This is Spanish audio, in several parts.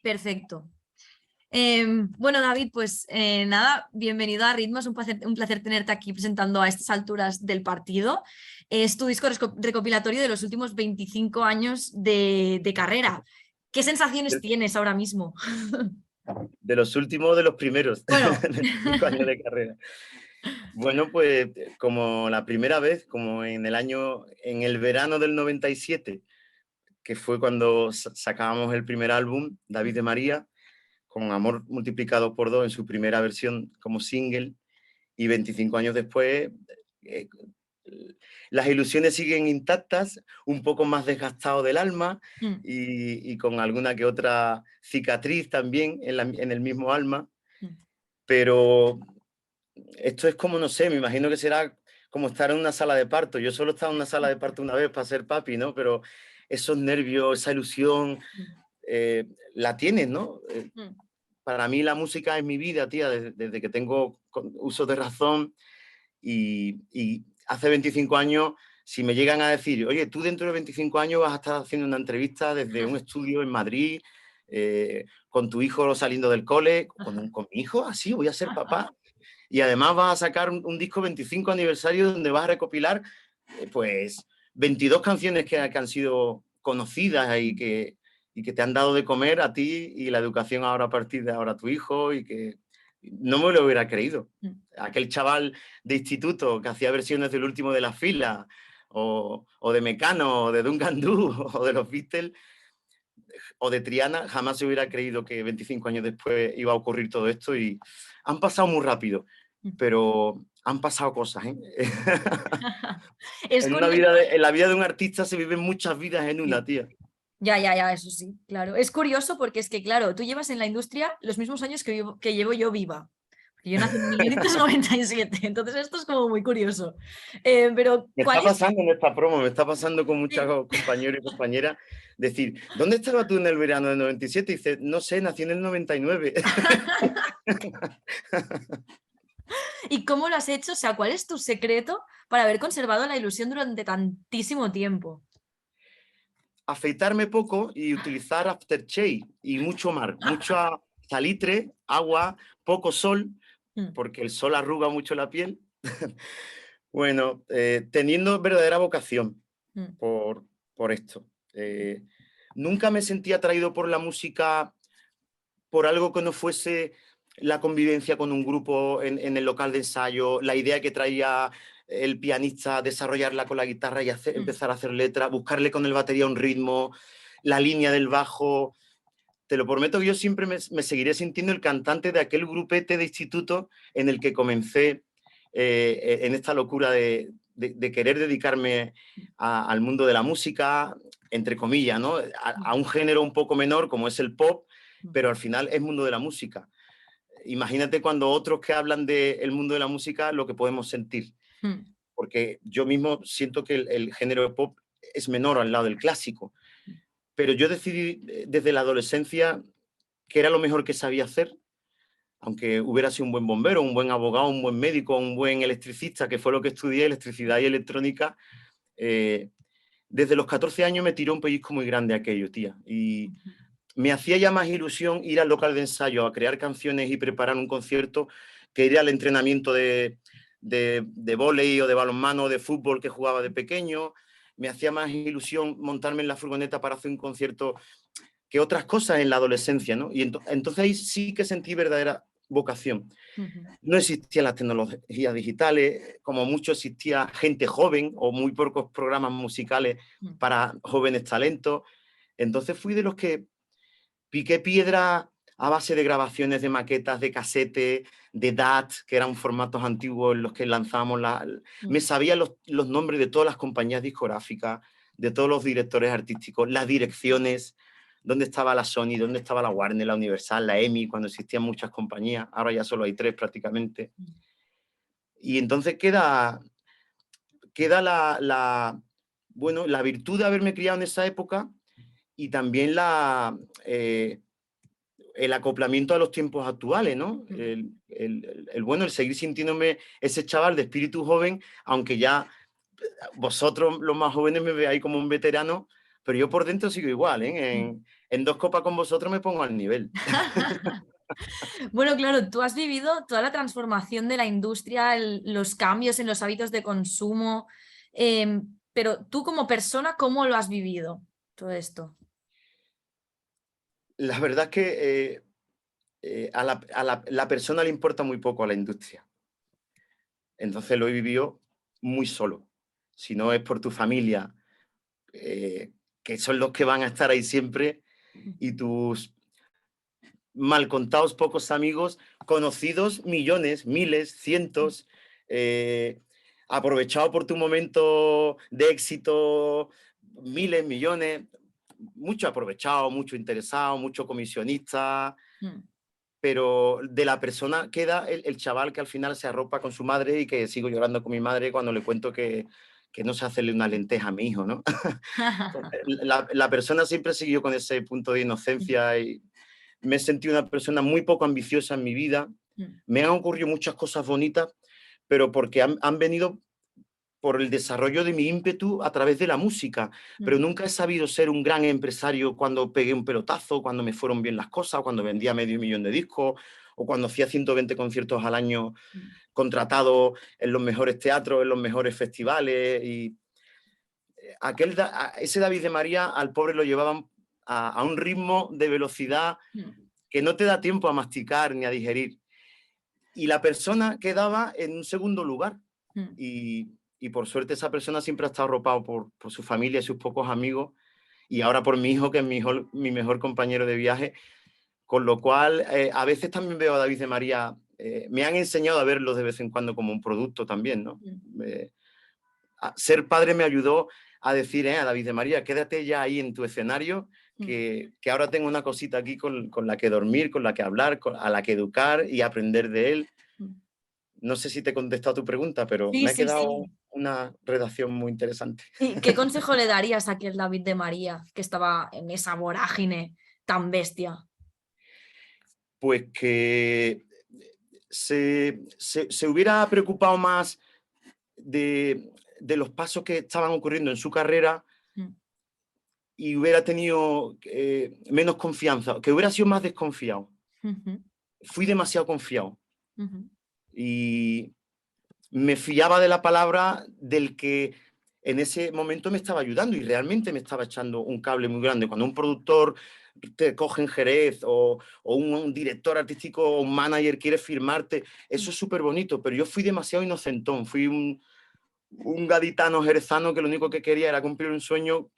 Perfecto. Bueno, David, pues nada, bienvenido a Ritmo. Es un placer tenerte aquí presentando a estas alturas del partido. Es tu disco recopilatorio de los últimos 25 años de carrera. ¿Qué sensaciones tienes ahora mismo? De los últimos, de los primeros, Bueno, 25 años de carrera. Bueno, pues como la primera vez, como en el verano del 97, que fue cuando sacábamos el primer álbum, David de María, con Amor multiplicado por dos en su primera versión como single, y 25 años después, eh, las ilusiones siguen intactas, un poco más desgastado del alma y con alguna que otra cicatriz también en el mismo alma, pero esto es como, no sé, me imagino que será como estar en una sala de parto. Yo solo he estado en una sala de parto una vez para ser papi, ¿no? Pero esos nervios, esa ilusión, la tienes, ¿no? Para mí la música es mi vida, tía, desde que tengo uso de razón y hace 25 años, si me llegan a decir, oye, tú dentro de 25 años vas a estar haciendo una entrevista desde un estudio en Madrid, con tu hijo saliendo del cole, con mi hijo, así voy a ser papá. Y además vas a sacar un disco 25 aniversario donde vas a recopilar, pues, 22 canciones que han sido conocidas y que te han dado de comer a ti y la educación ahora a partir de ahora a tu hijo y que no me lo hubiera creído. Aquel chaval de instituto que hacía versiones del último de la fila o de Mecano o de Duncan Du o de los Beatles o de Triana, jamás se hubiera creído que 25 años después iba a ocurrir todo esto y han pasado muy rápido, pero han pasado cosas, ¿eh? es curioso. En la vida de un artista se viven muchas vidas en una, tía. Ya, eso sí, claro. Es curioso porque es que, claro, tú llevas en la industria los mismos años que llevo yo viva. Porque yo nací en 1997, entonces esto es como muy curioso. Pero, Me ¿cuál está es? pasando en esta promo, me está pasando con muchos Sí. compañeros y compañeras, decir, ¿dónde estabas tú en el verano del 97? Y dice, no sé, nací en el 99. ¿Y cómo lo has hecho? O sea, ¿cuál es tu secreto para haber conservado la ilusión durante tantísimo tiempo? Afeitarme poco y utilizar aftershave y mucho mar, mucha salitre, agua, poco sol, Mm, porque el sol arruga mucho la piel. Bueno, teniendo verdadera vocación mm, por, por esto. Nunca me sentí atraído por la música, por algo que no fuese la convivencia con un grupo en el local de ensayo, la idea que traía el pianista, desarrollarla con la guitarra y empezar a hacer letras, buscarle con el batería un ritmo, la línea del bajo. Te lo prometo que yo siempre me seguiré sintiendo el cantante de aquel grupete de instituto en el que comencé en esta locura de querer dedicarme al mundo de la música, entre comillas, ¿no? A un género un poco menor como es el pop, pero al final es mundo de la música. Imagínate cuando otros que hablan del mundo de la música lo que podemos sentir, mm, porque yo mismo siento que el género de pop es menor al lado del clásico, pero yo decidí desde la adolescencia que era lo mejor que sabía hacer, aunque hubiera sido un buen bombero, un buen abogado, un buen médico, un buen electricista, que fue lo que estudié, electricidad y electrónica. eh, Desde los 14 años me tiró un pellizco muy grande aquello, tía, y me hacía ya más ilusión ir al local de ensayo a crear canciones y preparar un concierto que ir al entrenamiento de vóley o de balonmano o de fútbol que jugaba de pequeño. Me hacía más ilusión montarme en la furgoneta para hacer un concierto que otras cosas en la adolescencia, ¿no? Y entonces ahí sí que sentí verdadera vocación. mm, No existían las tecnologías digitales, como mucho existía gente joven o muy pocos programas musicales mm, para jóvenes talentos. Entonces fui de los que piqué piedra a base de grabaciones de maquetas, de casete, de DAT, que eran formatos antiguos en los que lanzábamos me mm, sabía los nombres de todas las compañías discográficas, de todos los directores artísticos, las direcciones, dónde estaba la Sony, dónde estaba la Warner, la Universal, la EMI, cuando existían muchas compañías, ahora ya solo hay 3 prácticamente. Y entonces queda bueno, la virtud de haberme criado en esa época y también el acoplamiento a los tiempos actuales, ¿no? mm. Bueno, el seguir sintiéndome ese chaval de espíritu joven, aunque ya vosotros, los más jóvenes, me veáis como un veterano, pero yo por dentro sigo igual, ¿eh? En 2 copas con vosotros me pongo al nivel. Bueno, claro, tú has vivido toda la transformación de la industria, los cambios en los hábitos de consumo, pero tú como persona, ¿cómo lo has vivido todo esto? La verdad es que la persona le importa muy poco a la industria. Entonces lo he vivido muy solo. Si no es por tu familia, que son los que van a estar ahí siempre, y tus mal contados pocos amigos, conocidos millones, miles, cientos, aprovechado por tu momento de éxito, miles, millones, mucho aprovechado, mucho interesado, mucho comisionista, Mm. pero de la persona queda el chaval que al final se arropa con su madre y que sigo llorando con mi madre cuando le cuento que no sé hacerle una lenteja a mi hijo, ¿no? La persona siempre siguió con ese punto de inocencia y me he sentido una persona muy poco ambiciosa en mi vida. Mm. Me han ocurrido muchas cosas bonitas, pero porque han venido por el desarrollo de mi ímpetu a través de la música, pero Mm. nunca he sabido ser un gran empresario cuando pegué un pelotazo, cuando me fueron bien las cosas, cuando vendía medio millón de discos o cuando hacía 120 conciertos al año Mm. contratado en los mejores teatros, en los mejores festivales. Y ese David de María al pobre lo llevaban a un ritmo de velocidad Mm. que no te da tiempo a masticar ni a digerir. Y la persona quedaba en un segundo lugar. Mm. Y por suerte esa persona siempre ha estado arropado por su familia y sus pocos amigos, y ahora por mi hijo, que es mi mejor compañero de viaje, con lo cual a veces también veo a David de María, me han enseñado a verlo de vez en cuando como un producto también, ¿no? Ser padre me ayudó a decir, a David de María, quédate ya ahí en tu escenario, que ahora tengo una cosita aquí con la que dormir, con la que hablar, a la que educar y aprender de él. Mm. No sé si te he contestado a tu pregunta, pero Sí, me ha sí, quedado sí. una redacción muy interesante. ¿Y qué consejo le darías a aquel David de María que estaba en esa vorágine tan bestia? Pues que se hubiera preocupado más de los pasos que estaban ocurriendo en su carrera Mm. y hubiera tenido menos confianza, que hubiera sido más desconfiado. Ujú. Fui demasiado confiado Ujú. y me fiaba de la palabra del que en ese momento me estaba ayudando y realmente me estaba echando un cable muy grande. Cuando un productor te coge en Jerez o un director artístico o un manager quiere firmarte, eso es súper bonito, pero yo fui demasiado inocentón, fui un gaditano jerezano que lo único que quería era cumplir un sueño,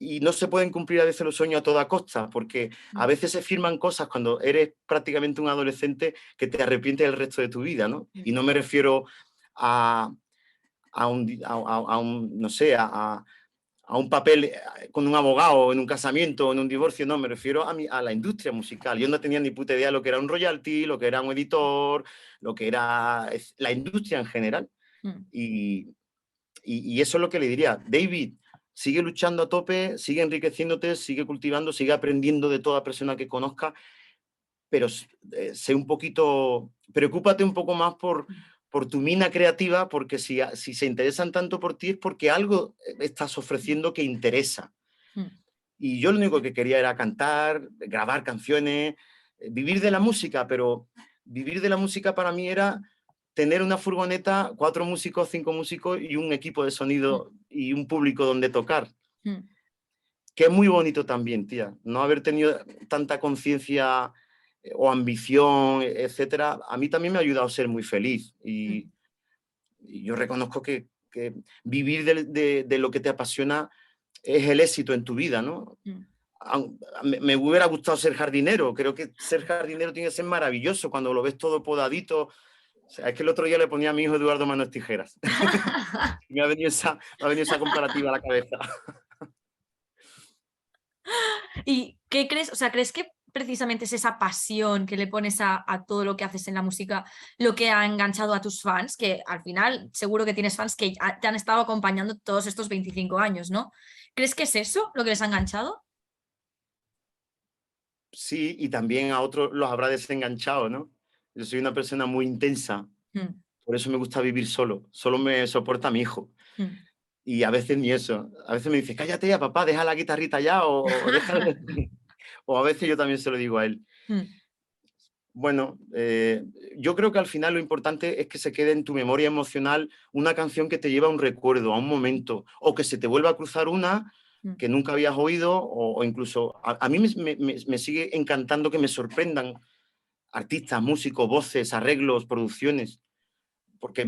y no se pueden cumplir a veces los sueños a toda costa, porque a Mm. veces se firman cosas cuando eres prácticamente un adolescente que te arrepientes el resto de tu vida, ¿no? Y no me refiero a, no sé, a un papel con un abogado en un casamiento o en un divorcio, no, me refiero a la industria musical. Yo no tenía ni puta idea de lo que era un royalty, lo que era un editor, lo que era la industria en general. Mm. Y eso es lo que le diría. David, sigue luchando a tope, sigue enriqueciéndote, sigue cultivando, sigue aprendiendo de toda persona que conozca, pero sé un poquito, preocúpate un poco más por tu mina creativa, porque si se interesan tanto por ti es porque algo estás ofreciendo que interesa. Mm. Y yo lo único que quería era cantar, grabar canciones, vivir de la música, pero vivir de la música para mí era tener una furgoneta, 4 músicos, 5 músicos y un equipo de Mm. sonido y un público donde tocar, Mm. que es muy bonito también, tía. No haber tenido tanta conciencia o ambición, etcétera, a mí también me ha ayudado a ser muy feliz. Mm. Y yo reconozco que vivir de lo que te apasiona es el éxito en tu vida, ¿no? Mm. Me hubiera gustado ser jardinero. Creo que ser jardinero tiene que ser maravilloso cuando lo ves todo podadito. O sea, es que el otro día le ponía a mi hijo Eduardo Manos Tijeras. Me ha venido esa comparativa a la cabeza. ¿Y qué crees? O sea, ¿crees que precisamente es esa pasión que le pones a todo lo que haces en la música lo que ha enganchado a tus fans? Que al final seguro que tienes fans que te han estado acompañando todos estos 25 años, ¿no? ¿Crees que es eso lo que les ha enganchado? Sí, y también a otros los habrá desenganchado, ¿no? Yo soy una persona muy intensa, Mm. por eso me gusta vivir solo. Solo me soporta mi hijo. Mm. y a veces ni eso. A veces me dice, cállate ya, papá, deja la guitarrita ya, o déjale. O a veces yo también se lo digo a él. Mm, Bueno, yo creo que al final lo importante es que se quede en tu memoria emocional una canción que te lleva a un recuerdo, a un momento, o que se te vuelva a cruzar una mm, que nunca habías oído, o incluso a mí me sigue encantando que me sorprendan artistas, músicos, voces, arreglos, producciones, porque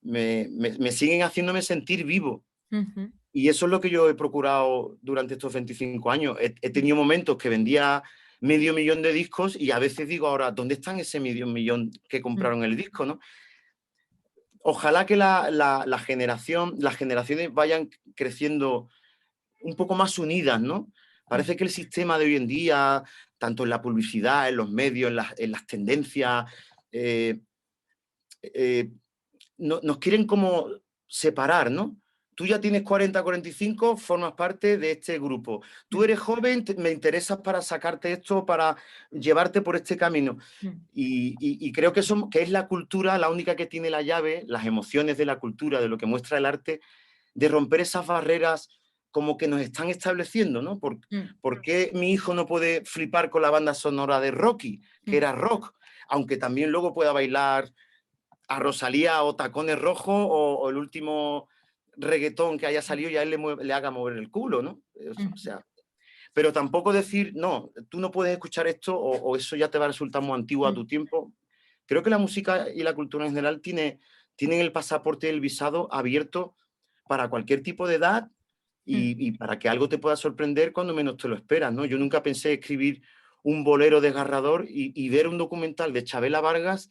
me siguen haciéndome sentir vivo. ujú, Y eso es lo que yo he procurado durante estos 25 años. He mm, tenido momentos que vendía medio millón de discos y a veces digo ahora, ¿dónde están ese medio millón que mm, compraron el disco, no? Ojalá que las generaciones vayan creciendo un poco más unidas, ¿no? mm, Parece que el sistema de hoy en día, tanto en la publicidad, en los medios, en las tendencias, eh, eh, nos quieren como separar, ¿no? Tú ya tienes 40, 45, formas parte de este grupo. Tú mm, eres joven, me interesas para sacarte esto, para llevarte por este camino. mm, Y creo que es la cultura la única que tiene la llave, las emociones de la cultura, de lo que muestra el arte, de romper esas barreras como que nos están estableciendo, ¿no? mm, ¿Por qué mi hijo no puede flipar con la banda sonora de Rocky, que mm, era rock, aunque también luego pueda bailar a Rosalía o Tacones Rojos o el último reggaetón que haya salido y a él le haga mover el culo, ¿no? O mm, sea, pero tampoco decir, no, tú no puedes escuchar esto o eso ya te va a resultar muy antiguo a mm, tu tiempo. Creo que la música y la cultura en general tienen el pasaporte y el visado abierto para cualquier tipo de edad mm, y para que algo te pueda sorprender cuando menos te lo esperas, ¿no? Yo nunca pensé escribir un bolero desgarrador y ver un documental de Chabela Vargas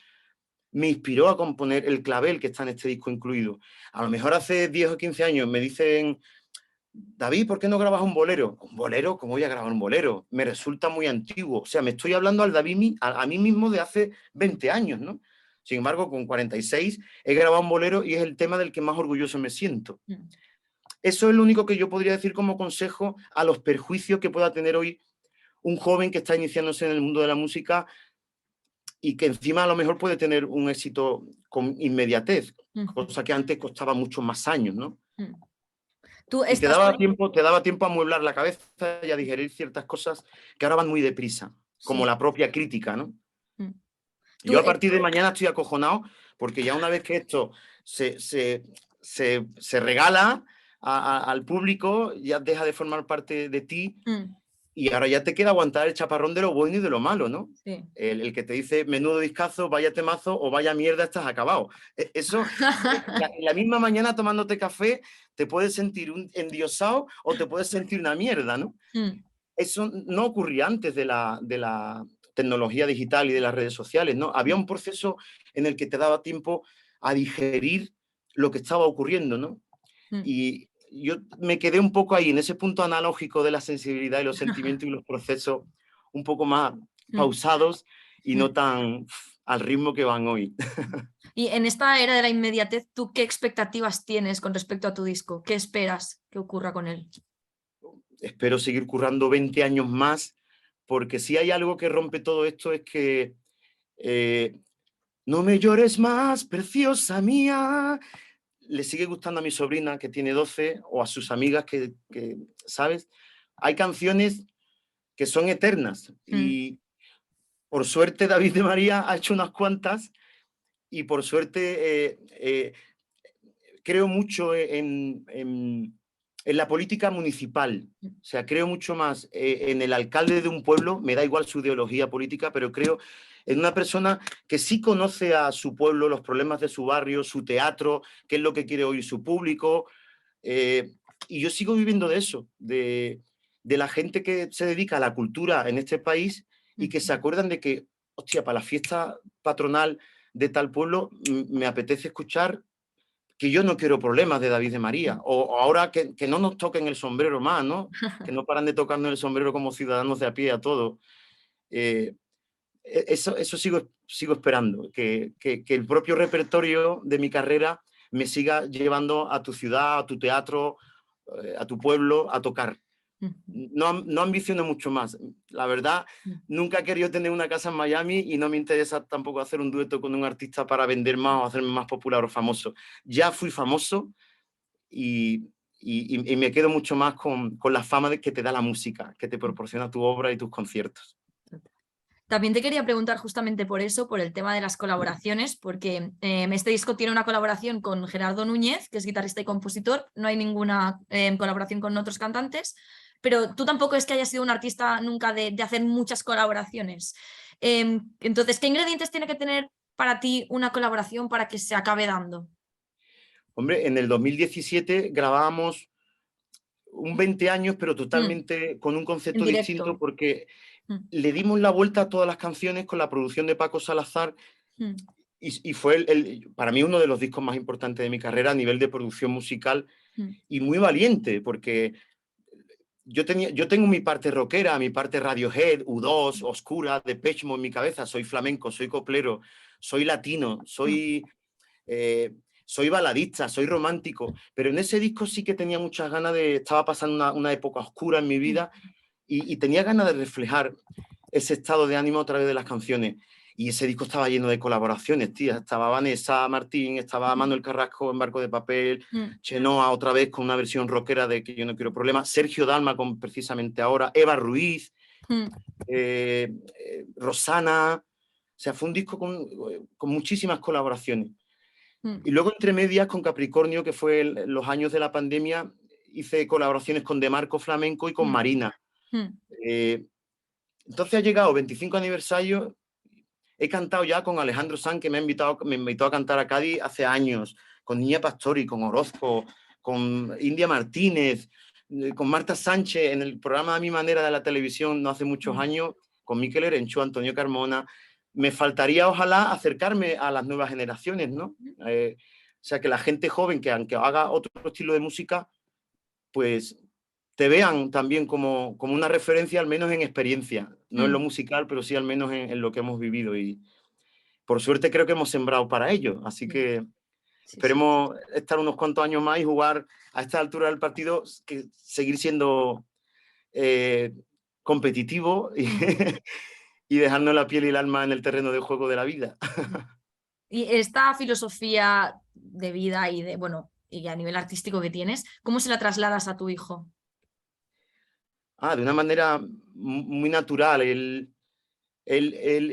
me inspiró a componer el clavel que está en este disco incluido. A lo mejor hace 10 o 15 años me dicen, David, ¿por qué no grabas un bolero? ¿Un bolero? ¿Cómo voy a grabar un bolero? Me resulta muy antiguo. O sea, me estoy hablando al David, a mí mismo de hace 20 años, ¿no? Sin embargo, con 46 he grabado un bolero y es el tema del que más orgulloso me siento. mm, Eso es lo único que yo podría decir como consejo a los perjuicios que pueda tener hoy un joven que está iniciándose en el mundo de la música y que encima a lo mejor puede tener un éxito con inmediatez, mm, cosa que antes costaba muchos más años, ¿no? mm. Tú Y estás... te daba tiempo a amueblar la cabeza y a digerir ciertas cosas que ahora van muy deprisa, como Sí. la propia crítica, ¿no? Mm. Tú, Yo a partir de mañana estoy acojonado porque ya una vez que esto se, se, se regala al público, ya deja de formar parte de ti. mm, Y ahora ya te queda aguantar el chaparrón de lo bueno y de lo malo, ¿no? sí. El que te dice menudo discazo, vaya temazo o vaya mierda, estás acabado. Eso, en la misma mañana tomándote café, te puedes sentir un endiosado o te puedes sentir una mierda, ¿no? Mm, Eso no ocurría antes de la tecnología digital y de las redes sociales, ¿no? Había mm, un proceso en el que te daba tiempo a digerir lo que estaba ocurriendo, ¿no? mm, Y yo me quedé un poco ahí, en ese punto analógico de la sensibilidad y los sentimientos y los procesos un poco más mm, pausados y no mm. tan al ritmo que van hoy. Y en esta era de la inmediatez, ¿tú qué expectativas tienes con respecto a tu disco? ¿Qué esperas que ocurra con él? Espero seguir currando 20 años más, porque si hay algo que rompe todo esto es que eh, no me llores más, preciosa mía. Le sigue gustando a mi sobrina que tiene 12 o a sus amigas ¿sabes? Hay canciones que son eternas Mm, y por suerte David de María ha hecho unas cuantas y por suerte creo mucho en la política municipal. mm, O sea, creo mucho más en el alcalde de un pueblo, me da igual su ideología política, pero creo en una persona que sí conoce a su pueblo, los problemas de su barrio, su teatro, qué es lo que quiere oír su público. eh, y yo sigo viviendo de eso, de la gente que se dedica a la cultura en este país y que se mm, acuerdan de que, hostia, para la fiesta patronal de tal pueblo me apetece escuchar que yo no quiero problemas de David de María, mm. o ahora que no nos toquen el sombrero más, ¿no? Que no paran de tocarnos el sombrero como ciudadanos de a pie a todos. Eh, eso sigo esperando, que el propio repertorio de mi carrera me siga llevando a tu ciudad, a tu teatro, a tu pueblo, a tocar. Mm, No ambiciono mucho más. La verdad, mm, nunca he querido tener una casa en Miami y no me interesa tampoco hacer un dueto con un artista para vender más o hacerme más popular o famoso. Ya fui famoso y me quedo mucho más con la fama que te da la música, que te proporciona tu obra y tus conciertos. También te quería preguntar justamente por eso, por el tema de las colaboraciones, porque este disco tiene una colaboración con Gerardo Núñez, que es guitarrista y compositor, no hay ninguna colaboración con otros cantantes, pero tú tampoco es que hayas sido un artista nunca de hacer muchas colaboraciones. Entonces, ¿qué ingredientes tiene que tener para ti una colaboración para que se acabe dando? Hombre, en el 2017 grabábamos un 20 años, pero totalmente con un En concepto distinto, directo. porque Mm, le dimos la vuelta a todas las canciones con la producción de Paco Salazar mm, y fue para mí uno de los discos más importantes de mi carrera a nivel de producción musical mm, y muy valiente, porque yo tengo mi parte rockera, mi parte Radiohead, U2, oscura, Depeche Mode en mi cabeza, soy flamenco, soy coplero, soy latino, mm, eh, soy baladista, soy romántico, pero en ese disco sí que tenía muchas ganas estaba pasando una época oscura en mi mm, vida y tenía ganas de reflejar ese estado de ánimo a través de las canciones. Y ese disco estaba lleno de colaboraciones, tía. Estaba Vanessa Martín, estaba Manuel Carrasco en Barco de Papel, mm, Chenoa otra vez con una versión rockera de Que yo no quiero problemas, Sergio Dalma con Precisamente Ahora, Eva Ruiz, mm, Rosana. O sea, fue un disco con muchísimas colaboraciones. mm, Y luego entre medias con Capricornio, que fue los años de la pandemia, hice colaboraciones con De Marco Flamenco y con mm, Marina. mm, Eh, entonces ha llegado 25 aniversario. He cantado ya con Alejandro Sanz, que me invitó a cantar a Cádiz hace años, con Niña Pastori, con Orozco, con India Martínez, con Marta Sánchez en el programa A Mi Manera de la televisión no hace muchos mm, años, con Miquel Erenchu, Antonio Carmona. Me faltaría, ojalá, acercarme a las nuevas generaciones, ¿no? O sea, que la gente joven, que aunque haga otro estilo de música, pues te vean también como una referencia, al menos en experiencia, no en lo mm. musical, pero sí al menos en lo que hemos vivido. Y por suerte creo que hemos sembrado para ello. Así Sí, que sí, sí. esperemos estar unos cuantos años más y jugar a esta altura del partido, que seguir siendo eh, competitivo y, Mm, y dejarnos la piel y el alma en el terreno de juego de la vida. mm. Y esta filosofía de vida y de, bueno, y a nivel artístico que tienes, ¿cómo se la trasladas a tu hijo? De una manera muy natural. Él,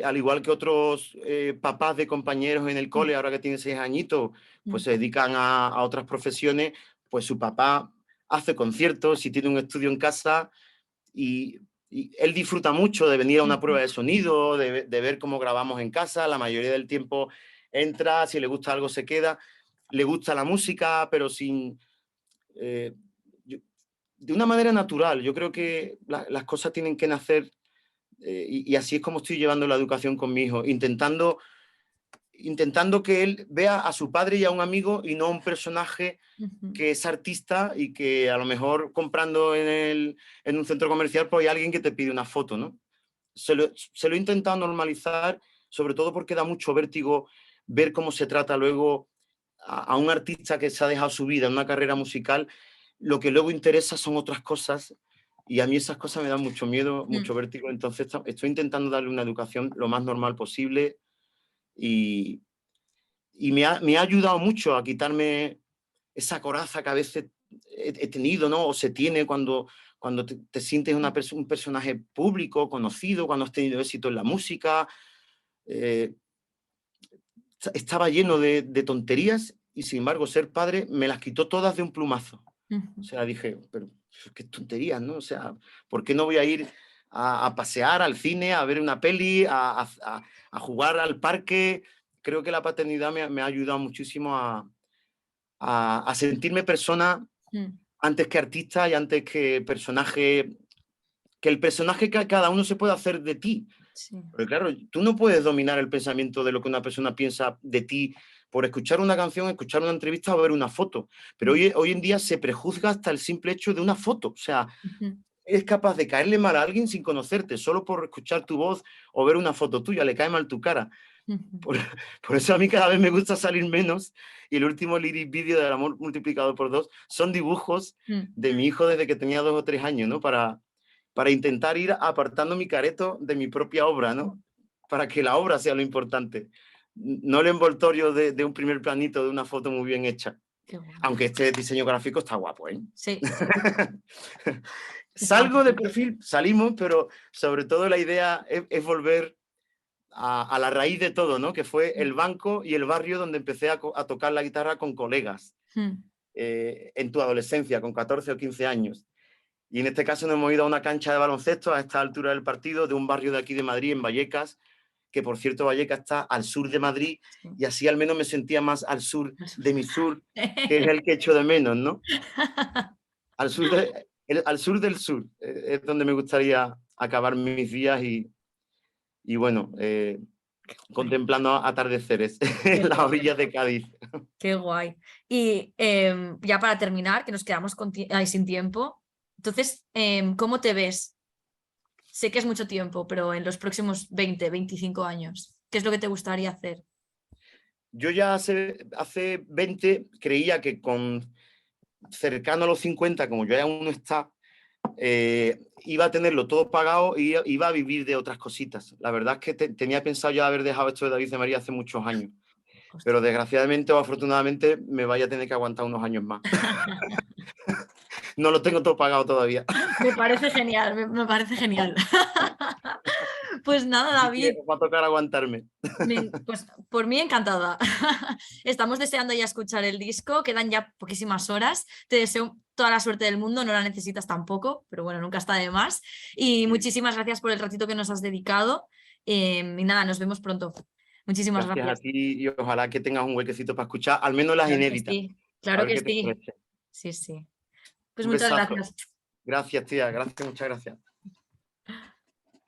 al igual que otros papás de compañeros en el Mm, cole, ahora que tiene 6 añitos, pues mm, se dedican a otras profesiones, pues su papá hace conciertos y tiene un estudio en casa y, y él disfruta mucho de venir a una prueba mm, de sonido, de ver cómo grabamos en casa. La mayoría del tiempo entra, si le gusta algo se queda. Le gusta la música, pero sin... eh, yo- de una manera natural. Yo creo que las cosas tienen que nacer y así es como estoy llevando la educación con mi hijo, intentando que él vea a su padre y a un amigo y no a un personaje mm, que es artista y que a lo mejor comprando en un centro comercial pues hay alguien que te pide una foto, ¿no? Se lo he intentado normalizar, sobre todo porque da mucho vértigo ver cómo se trata luego a un artista que se ha dejado su vida en una carrera musical. Lo que luego interesa son otras cosas y a mí esas cosas me dan mucho miedo, mm, mucho vértigo. Entonces estoy intentando darle una educación lo más normal posible y, y me ha ayudado mucho a quitarme esa coraza que a veces he tenido, ¿no? O se tiene cuando te sientes un personaje público, conocido, cuando has tenido éxito en la música. Eh, Estaba lleno de tonterías y sin embargo ser padre me las quitó todas de un plumazo. O mm, sea, dije, pero qué tonterías, ¿no? O sea, ¿por qué no voy a ir a pasear al cine, a ver una peli, a jugar al parque? Creo que la paternidad me ha ayudado muchísimo a sentirme persona mm, antes que artista y antes que personaje, que el personaje que cada uno se puede hacer de ti. sí. Porque claro, tú no puedes dominar el pensamiento de lo que una persona piensa de ti por escuchar una canción, escuchar una entrevista o ver una foto. Pero Mm, hoy en día se prejuzga hasta el simple hecho de una foto. O sea, mm, es capaz de caerle mal a alguien sin conocerte, solo por escuchar tu voz o ver una foto tuya, le cae mal tu cara. mm, Por, por eso a mí cada vez me gusta salir menos y el último lyric video del amor multiplicado por dos son dibujos mm. de mi hijo desde que tenía 2 o 3 años, ¿no? Para intentar ir apartando mi careto de mi propia obra, ¿no? Para que la obra sea lo importante, no el envoltorio de un primer planito, de una foto muy bien hecha. Qué guay. Aunque este diseño gráfico está guapo, ¿eh? Sí. Salgo de perfil, salimos, pero sobre todo la idea es volver a la raíz de todo, ¿no? Que fue el banco y el barrio donde empecé a tocar la guitarra con colegas en tu adolescencia, con 14 o 15 años. Y en este caso nos hemos ido a una cancha de baloncesto a esta altura del partido, de un barrio de aquí de Madrid, en Vallecas, que por cierto Vallecas está al sur de Madrid, y así al menos me sentía más al sur de mi sur, que es el que echo de menos, ¿no? Al sur, al sur del sur, es donde me gustaría acabar mis días y bueno, contemplando atardeceres en las orillas de Cádiz. Qué guay. Y ya para terminar, que nos quedamos sin tiempo, entonces, ¿cómo te ves? Sé que es mucho tiempo, pero en los próximos 20, 25 años, ¿qué es lo que te gustaría hacer? Yo ya hace 20 creía que con cercano a los 50, como yo ya uno está, iba a tenerlo todo pagado y iba a vivir de otras cositas. La verdad es que tenía pensado ya haber dejado esto de David de María hace muchos años, pero desgraciadamente o afortunadamente me vaya a tener que aguantar unos años más. No lo tengo todo pagado todavía. Me parece genial, me parece genial. Pues nada, David. Va a tocar aguantarme. Pues por mí encantada. Estamos deseando ya escuchar el disco, quedan ya poquísimas horas. Te deseo toda la suerte del mundo, no la necesitas tampoco, pero bueno, nunca está de más. Y muchísimas gracias por el ratito que nos has dedicado. Y nada, nos vemos pronto. Muchísimas Gracias gracias. a ti y ojalá que tengas un huequecito para escuchar, al menos las Claro que inéditas. sí, A claro ver que qué te sí. parece. Sí, sí. Pues Un muchas besazo. gracias. Gracias, tía. Gracias, muchas gracias.